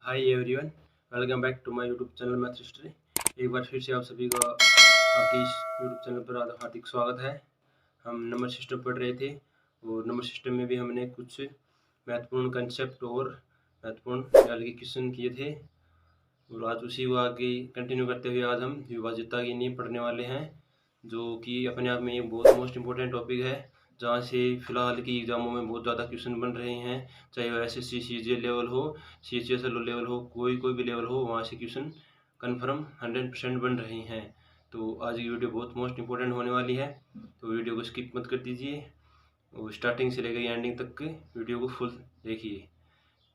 Hi everyone, welcome back to my YouTube channel Math History. एक बार फिर से आप सभी का आपके इस यूट्यूब चैनल पर हार्दिक स्वागत है। हम नंबर सिस्टम पढ़ रहे थे और नंबर सिस्टम में भी हमने कुछ महत्वपूर्ण कंसेप्ट और महत्वपूर्ण ख्याल के क्वेश्चन किए थे और आज उसी को आगे कंटिन्यू करते हुए आज हम विभाज्यता की नींव पढ़ने वाले हैं, जो कि अपने आप में एक बहुत मोस्ट इम्पोर्टेंट टॉपिक है, जहाँ से फिलहाल की एग्जामों में बहुत ज़्यादा क्वेश्चन बन रहे हैं। चाहे वो SSC CGL लेवल हो, CHSL लेवल हो, कोई भी लेवल हो, वहाँ से क्वेश्चन कन्फर्म 100% बन रहे हैं। तो आज की वीडियो बहुत मोस्ट इम्पोर्टेंट होने वाली है, तो वीडियो को स्किप मत कर दीजिए और स्टार्टिंग से लेकर एंडिंग तक के वीडियो को फुल देखिए।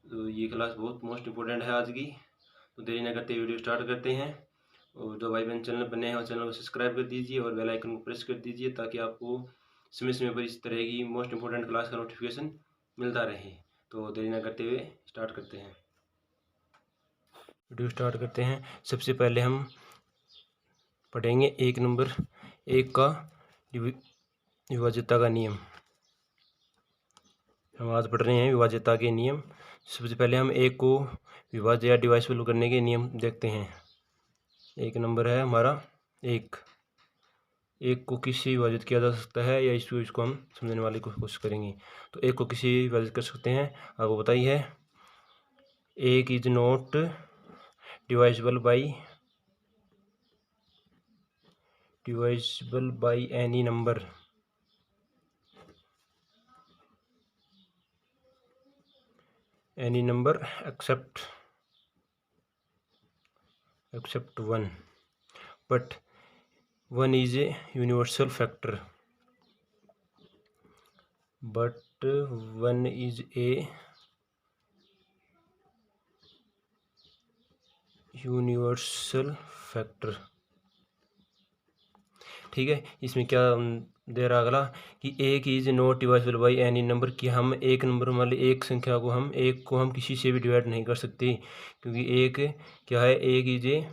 तो ये क्लास बहुत मोस्ट इम्पोर्टेंट है आज की। तो देरी न करते वीडियो स्टार्ट करते हैं। और जो भाई बहन चैनल पर नए हो, चैनल को सब्सक्राइब कर दीजिए और बेल आइकन को प्रेस कर दीजिए, ताकि आपको समय पर इस तरह की मोस्ट इम्पोर्टेंट क्लास का नोटिफिकेशन मिलता रहे। तो देरी न करते हुए स्टार्ट करते हैं, वीडियो स्टार्ट करते हैं। सबसे पहले हम पढ़ेंगे एक नंबर एक का विभाज्यता का नियम। हम आज पढ़ रहे हैं विभाज्यता के नियम। सबसे पहले हम एक को विभाज्य या डिवाइसिबल करने के नियम देखते हैं। एक नंबर है हमारा एक को किससे विभाजित किया जा सकता है, या इसको हम समझने वाली कोशिश करेंगे। तो एक को किससे विभाजित कर सकते हैं, आपको बताइए। एक is not divisible by any number except 1, but 1 is a universal factor, ठीक है। इसमें क्या दे रहा अगला कि एक is not divisible by any number, कि हम एक नंबर वाले एक संख्या को हम किसी से भी डिवाइड नहीं कर सकते, क्योंकि एक क्या है, एक इज ए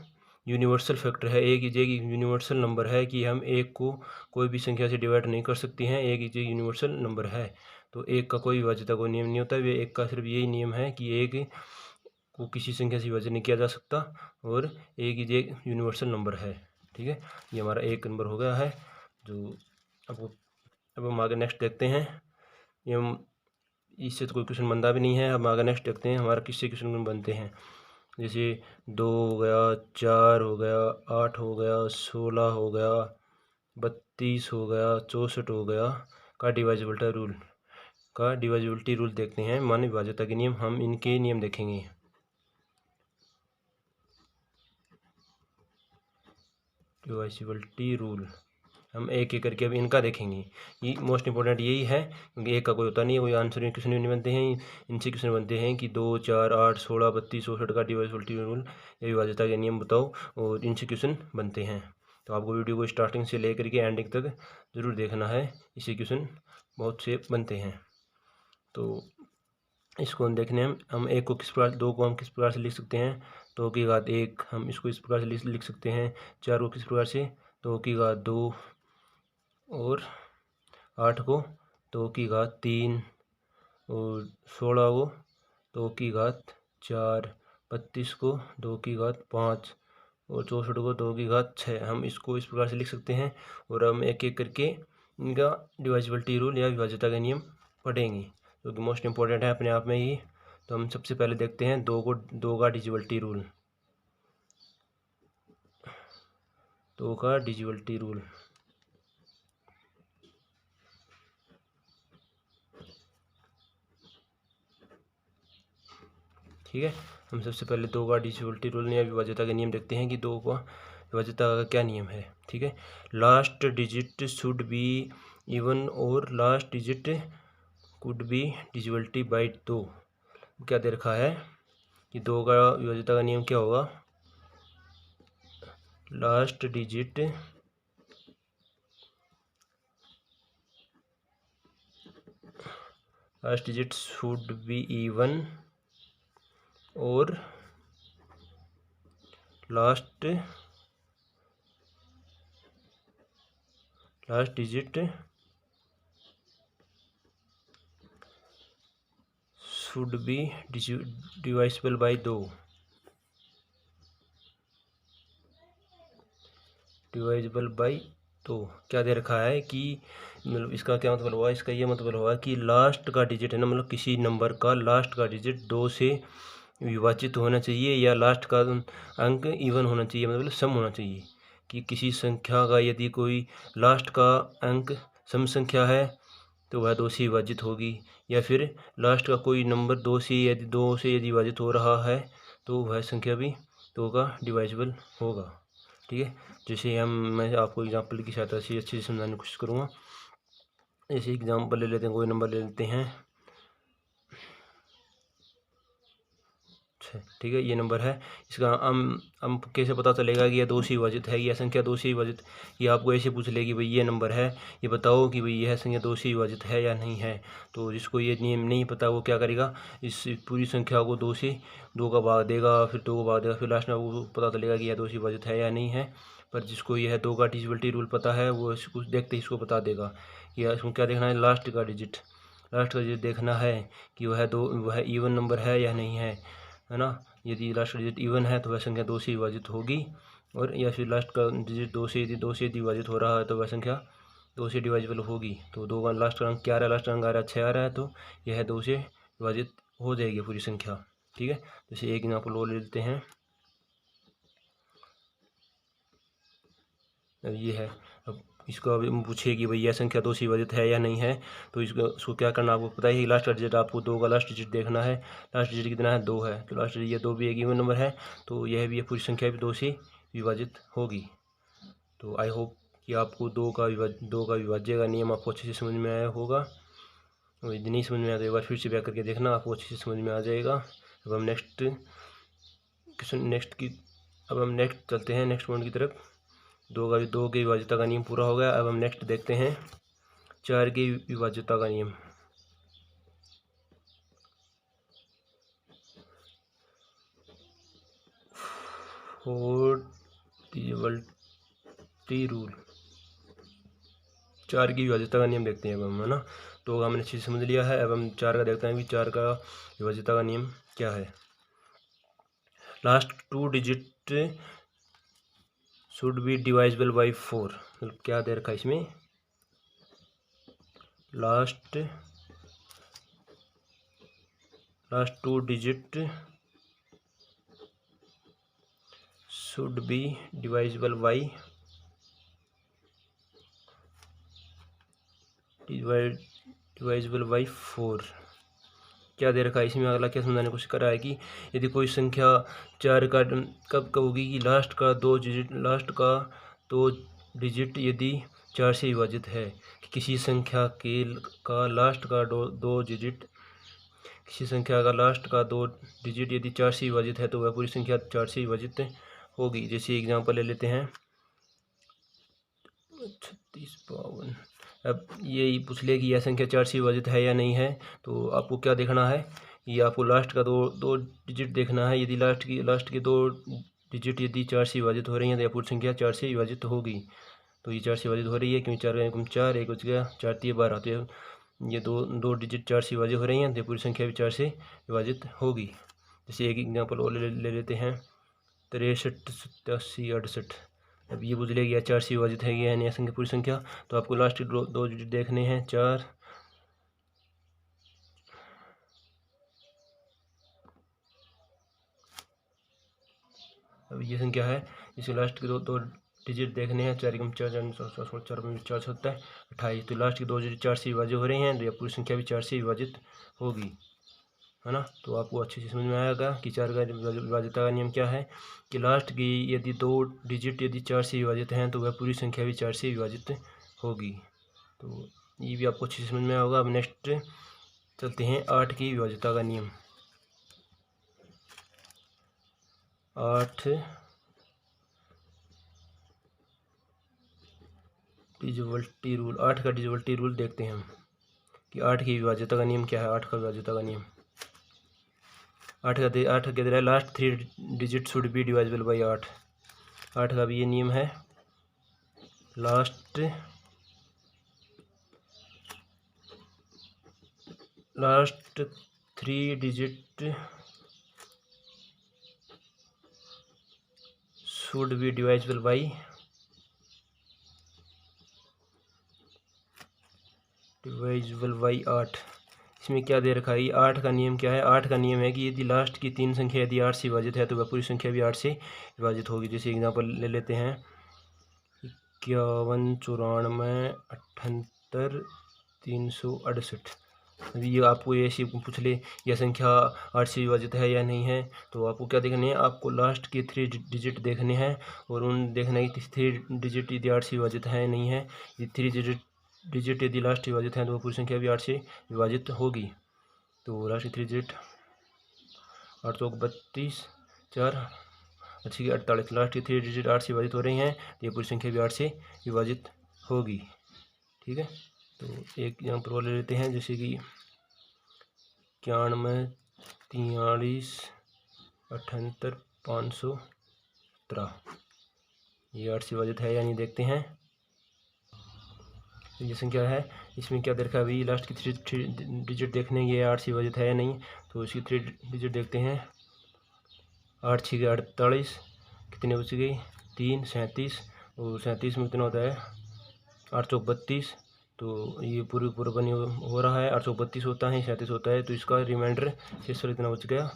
यूनिवर्सल फैक्टर है। एक इज एक यूनिवर्सल नंबर है कि हम एक को कोई भी संख्या से डिवाइड नहीं कर सकते हैं। एक इज एक यूनिवर्सल नंबर है, तो एक का कोई विभाज्यता कोई नियम नहीं होता। वे एक का सिर्फ यही नियम है कि एक को किसी संख्या से विभाजन नहीं किया जा सकता, और एक इज एक यूनिवर्सल नंबर है। ठीक है, ये हमारा एक नंबर हो गया है। जो अब हम आगे नेक्स्ट देखते हैं। ये हम इससे तो कोई क्वेश्चन बनता भी नहीं है। हम आगे नेक्स्ट देखते हैं हमारा किससे क्वेश्चन बनते हैं। जैसे 2 हो गया, 4 हो गया, 8 हो गया, 16 हो गया, 32 हो गया, 64 हो गया का डिवाइजिबिलिटी रूल देखते हैं। मान विभाज्यता के नियम, हम इनके नियम देखेंगे। डिवाइजिबिलिटी रूल हम एक एक करके अब इनका देखेंगे। ये मोस्ट इंपॉर्टेंट यही है, क्योंकि एक का कोई होता नहीं है, कोई आंसर में क्वेश्चन नहीं बनते हैं। इनसे क्वेश्चन बनते हैं कि 2, 4, 8, 16, 32, 64 का डिवाइजिबिलिटी रूल या विभाज्यता के नियम बताओ, और इनसे क्वेश्चन बनते हैं। तो आपको वीडियो को स्टार्टिंग से लेकर के एंडिंग तक जरूर देखना है, इससे क्वेश्चन बहुत से बनते हैं। तो इसको देखने हम एक को किस प्रकार, 2 को हम किस प्रकार से लिख सकते हैं, 2 की घात 1, हम इसको इस प्रकार से लिख सकते हैं। 4 को किस प्रकार से, 2 की घात 2, और 8 को 2 की घात 3, और 16 को 2 की घात 4, 32 को 2 की घात 5, और 64 को 2 की घात 6। हम इसको इस प्रकार से लिख सकते हैं, और हम एक एक करके इनका डिवाइजिबिलिटी रूल या विभाज्यता का नियम पढ़ेंगे, जो कि मोस्ट इम्पोर्टेंट है अपने आप में ही। तो हम सबसे पहले देखते हैं 2 का डिविजिबिलिटी रूल। 2 का डिविजिबिलिटी रूल, ठीक है। हम सबसे पहले 2 का डिविजिबिलिटी रूल या विभाज्यता का नियम देखते हैं कि 2 का विभाज्यता का क्या नियम है। ठीक है, last digit should be even और last digit could be divisibility by 2। क्या दे रखा है कि 2 का विभाज्यता का नियम क्या होगा, last digit should be even और last digit should be divisible by 2। Divisible by. तो क्या दे रखा है कि मतलब इसका क्या मतलब हुआ, इसका ये मतलब हुआ कि लास्ट का डिजिट है ना, मतलब किसी नंबर का लास्ट का डिजिट 2 से विभाजित होना चाहिए या लास्ट का अंक इवन होना चाहिए, मतलब सम होना चाहिए। कि किसी संख्या का यदि कोई लास्ट का अंक सम संख्या है तो वह 2 से विभाजित होगी, या फिर लास्ट का कोई नंबर 2 से यदि विभाजित हो रहा है तो वह संख्या भी 2 का डिवाइजिबल होगा। ठीक है, जैसे मैं आपको एग्जांपल की सहायता से अच्छे से समझाने की कोशिश करूँगा। जैसे एग्जांपल ले लेते हैं, कोई नंबर ले लेते हैं। ठीक है, ये नंबर है। इसका हम कैसे पता चलेगा कि यह 2 से विभाजित है, यह संख्या 2 से विभाजित। ये आपको ऐसे पूछ लेगी भाई ये नंबर है, ये बताओ कि भाई यह संख्या 2 से विभाजित है या नहीं है। तो जिसको ये नियम नहीं पता वो क्या करेगा, इस पूरी संख्या को 2 से 2 का भाग देगा, फिर 2 का भाग देगा, फिर लास्ट में वो पता चलेगा कि यह 2 से विभाजित है या नहीं है। पर जिसको यह 2 का डिविजिबिलिटी रूल पता है वो इसको देखते ही इसको बता देगा कि इसको क्या देखना है, लास्ट का डिजिट देखना है कि वह इवन नंबर है या नहीं है ना। यदि लास्ट का डिजिट इवन है तो वह संख्या 2 से विभाजित होगी, और या फिर लास्ट का डिजिट 2 से विभाजित हो रहा है तो वह संख्या 2 से डिवाइजिबल होगी। तो 2 का लास्ट का अंक क्या आ रहा है, लास्ट का अंक आ रहा है 6 आ रहा है, तो यह 2 से विभाजित हो जाएगी पूरी संख्या। ठीक है, जैसे एक एग्जाम्पल और ले लेते हैं। अब ये है, अब इसको अभी पूछिए कि भैया संख्या 2 से विभाजित है या नहीं है। तो इसको क्या करना आपको पता है कि लास्ट का डिजिट आपको 2 का लास्ट डिजिट देखना है। लास्ट डिजिट कितना है, 2 है, तो लास्ट डिजिट ये 2 भी एक इवन नंबर है, तो यह भी पूरी संख्या भी 2 से विभाजित होगी। तो आई होप कि आपको 2 का विभाज्य का नियम आपको अच्छे से समझ में आया होगा। और यदि नहीं समझ में आया तो एक बार फिर से बैक करके देखना, आपको अच्छे से समझ में आ जाएगा। अब हम नेक्स्ट चलते हैं नेक्स्ट पॉइंट की तरफ। 2 के विभाज्यता का नियम पूरा हो गया। अब हम नेक्स्ट देखते हैं 4 की विभाज्यता का नियम। फोर डिविजिबिलिटी रूल, 4 की विभाज्यता का नियम देखते हैं अब हम, है ना। तो हमने अच्छे से समझ लिया है। अब हम 4 का देखते हैं कि 4 का विभाज्यता का नियम क्या है। Last 2 digit should be divisible by 4। मतलब क्या दे रखा है इसमें, last 2 digit should be divisible by divisible by 4। क्या दे रखा है इसमें, अगला क्या समझाने की कोशिश कर रहा है कि यदि कोई संख्या 4 का कब होगी कि लास्ट का 2 डिजिट यदि 4 से विभाजित है। कि किसी संख्या का लास्ट का दो डिजिट किसी संख्या का लास्ट का 2 डिजिट यदि 4 से विभाजित है तो वह पूरी संख्या 4 से विभाजित होगी। जैसे एग्जांपल ले लेते हैं 36 52। अब ये पूछ लिया कि यह संख्या 4 से विभाजित है या नहीं है। तो आपको क्या देखना है, ये आपको लास्ट का दो डिजिट देखना है। यदि लास्ट के 2 डिजिट यदि 4 से विभाजित हो रही हैं तो यह पूरी संख्या 4 से विभाजित होगी। तो ये 4 से विभाजित हो रही है क्योंकि 4 का 4 एक बच गया, 4 3 12, तो ये दो डिजिट 4 से विभाजित हो रही हैं तो पूरी संख्या भी 4 से विभाजित होगी। जैसे एक एग्जाम्पल और ले लेते हैं 63 87 68। अब ये पूछ लिया 4 से विभाजित है या नहीं संख्या पूरी संख्या, तो आपको लास्ट दो डिजिट देखने हैं 4 अब ये संख्या है, इसे लास्ट के दो डिजिट देखने हैं 4 एकम 4 4 होता है 28। तो लास्ट के 2 डिजिट 4 से विभाजित हो रहे हैं तो यह पूरी संख्या भी 4 से विभाजित होगी, है ना। तो आपको अच्छे से समझ में आएगा कि 4 का विभाज्यता का नियम क्या है कि लास्ट की यदि 2 डिजिट यदि 4 से विभाजित हैं तो वह पूरी संख्या भी 4 से विभाजित होगी। तो ये भी आपको अच्छे से समझ में आया होगा। अब नेक्स्ट चलते हैं 8 की विभाज्यता का नियम। 8 डिविजिबिलिटी रूल, 8 का डिविजिबिलिटी रूल देखते हैं हम कि 8 की विभाज्यता का नियम क्या है। 8 का विभाज्यता का नियम 8 का दे रहा है last 3 digit should be divisible by 8। 8 का भी ये नियम है, last 3 digit should be divisible by divisible by 8। इसमें क्या दे रखा है, ये 8 का नियम क्या है? 8 का नियम है कि यदि लास्ट की 3 संख्या यदि 8 से विभाजित है तो वह पूरी संख्या भी 8 से विभाजित होगी। जैसे एग्जांपल ले लेते हैं 51, 94, 78, 368। अभी ये आपको ऐसे पूछ ले यह संख्या 8 से विभाजित है या नहीं है, तो आपको क्या देखना है? आपको लास्ट के 3 डिजिट देखने हैं और उन देखना है कि 3 डिजिट यदि 8 से विभाजित है नहीं है। ये 3 डिजिट यदि लास्ट विभाजित है तो वह पूरी संख्या भी 8 से विभाजित होगी। तो लास्ट की 3 डिजिट 8 चौक 32, 4 अच्छी 48। लास्ट की 3 डिजिट 8 से विभाजित हो रही हैं तो ये पूरी संख्या भी 8 से विभाजित होगी। ठीक है, तो एक एग्जाम्पल और ले लेते हैं, जैसे कि 91, 43, 78, 517। ये 8 से विभाजित है या नहीं देखते हैं। ये संख्या है, इसमें क्या देखा अभी लास्ट की 3 डिजिट देखने, ये 8 से विभाजित है या नहीं, तो इसकी 3 डिजिट देखते हैं। 8 6 48, कितने बच गई? 3 37, और 37 में कितना होता है? 8 चौक 32। तो ये पूरा बनी हो रहा है, 8 चौक 32 होता है, 37 होता है, तो इसका रिमाइंडर शेषफल कितना बच गया?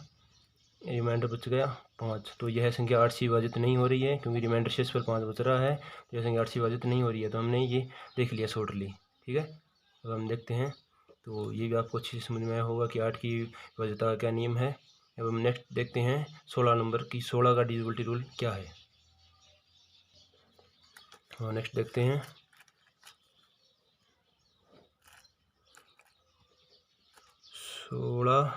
रिमाइंडर बच गया 5। तो यह संख्या 8 से विभाजित नहीं हो रही है क्योंकि रिमाइंडर शेषफल 5 बच रहा है, तो यह संख्या 8 से विभाजित नहीं हो रही है। तो हमने ये देख लिया शॉर्टली। ठीक है, अब हम देखते हैं, तो ये भी आपको अच्छी समझ में आया होगा कि 8 की विभाज्यता का क्या नियम है। अब हम नेक्स्ट देखते हैं 16 नंबर की 16 का डिविजिबिलिटी रूल क्या है। हाँ, नेक्स्ट देखते हैं 16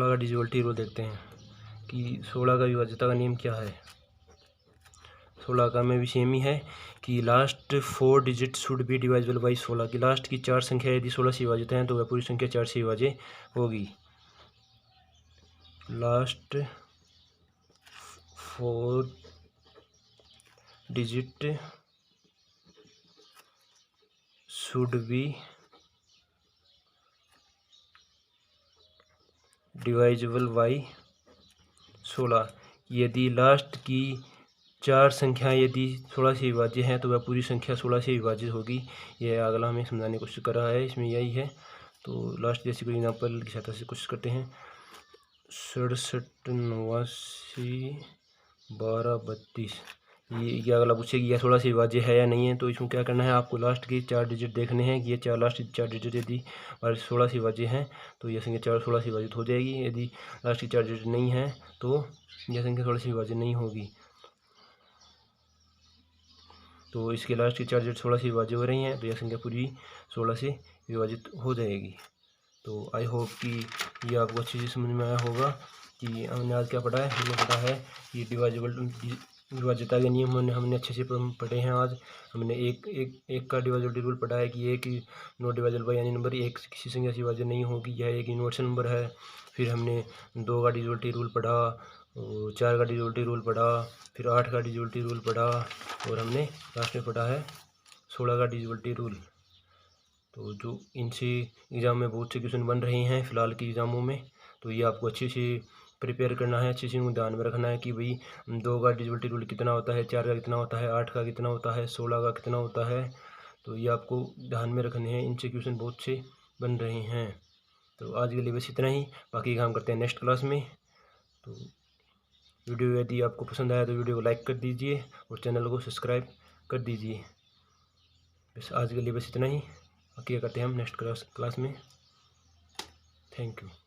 का डिविजिबिलिटी रूल देखते हैं कि 16 का विभाज्यता का नियम क्या है। 16 का में भी सेम ही है कि last 4 digit should be divisible by 16 की लास्ट की 4 संख्या यदि 16 से विभाजित हैं तो वह पूरी संख्या 4 से विभाजित होगी। Last 4 digit should be divisible by 16। यदि लास्ट की 4 संख्या यदि 16 से विभाज्य हैं तो वह पूरी संख्या 16 से विभाजित होगी। यह अगला हमें समझाने की कोशिश कर रहा है, इसमें यही है। तो लास्ट जैसे कोई एग्जाम्पल की सहायता से कोशिश करते हैं। 67, 89, 12, 32। ये अगला पूछेगी यह 16 से विभाज्य है या नहीं है, तो इसमें क्या करना है? आपको लास्ट के 4 डिजिट देखने हैं कि ये लास्ट 4 डिजिट यदि 16 से विभाज्य हैं तो यह संख्या 16 से विभाजित हो जाएगी। यदि लास्ट की 4 डिजिट नहीं है तो यह संख्या 16 से विभाजित नहीं होगी। तो इसके लास्ट की 4 डिजिट 16 से विभाजित हो रही हैं तो यह संख्या पूरी 16 से विभाजित हो जाएगी। तो आई होप कि ये आपको अच्छी से समझ में आया होगा कि हमने आज क्या पढ़ा है। हमने पढ़ा है कि विभाज्यता के नियम हमने अच्छे से पढ़े हैं। आज हमने एक का डिवाइजिबिलिटी रूल पढ़ा है कि एक नॉट डिवाइजिबल बाई एनी नंबर, एक किसी संख्या से विभाज्य नहीं होगी, यह एक यूनिवर्सल नंबर है। फिर हमने 2 का डिविजिबिलिटी रूल पढ़ा, और 4 का डिविजिबिलिटी रूल पढ़ा, फिर 8 का डिविजिबिलिटी रूल पढ़ा, और हमने लास्ट में पढ़ा है 16 का डिविजिबिलिटी रूल। तो जो इनसे एग्ज़ाम में बहुत से क्वेश्चन बन रहे हैं फ़िलहाल की एग्ज़ामों में, तो ये आपको अच्छे से प्रिपेयर करना है, अच्छे से उनको ध्यान में रखना है कि भाई 2 का डिविजिबिलिटी रूल कितना होता है, 4 का कितना होता है, 8 का कितना होता है, 16 का कितना होता है। तो ये आपको ध्यान में रखने हैं, इनसे क्वेश्चन बहुत से बन रहे हैं। तो आज के लिए बस इतना ही, बाकी काम करते हैं नेक्स्ट क्लास में। तो वीडियो यदि आपको पसंद आया तो वीडियो को लाइक कर दीजिए और चैनल को सब्सक्राइब कर दीजिए। बस आज के लिए बस इतना ही, बाकी करते हैं हम नेक्स्ट क्लास में। Thank you.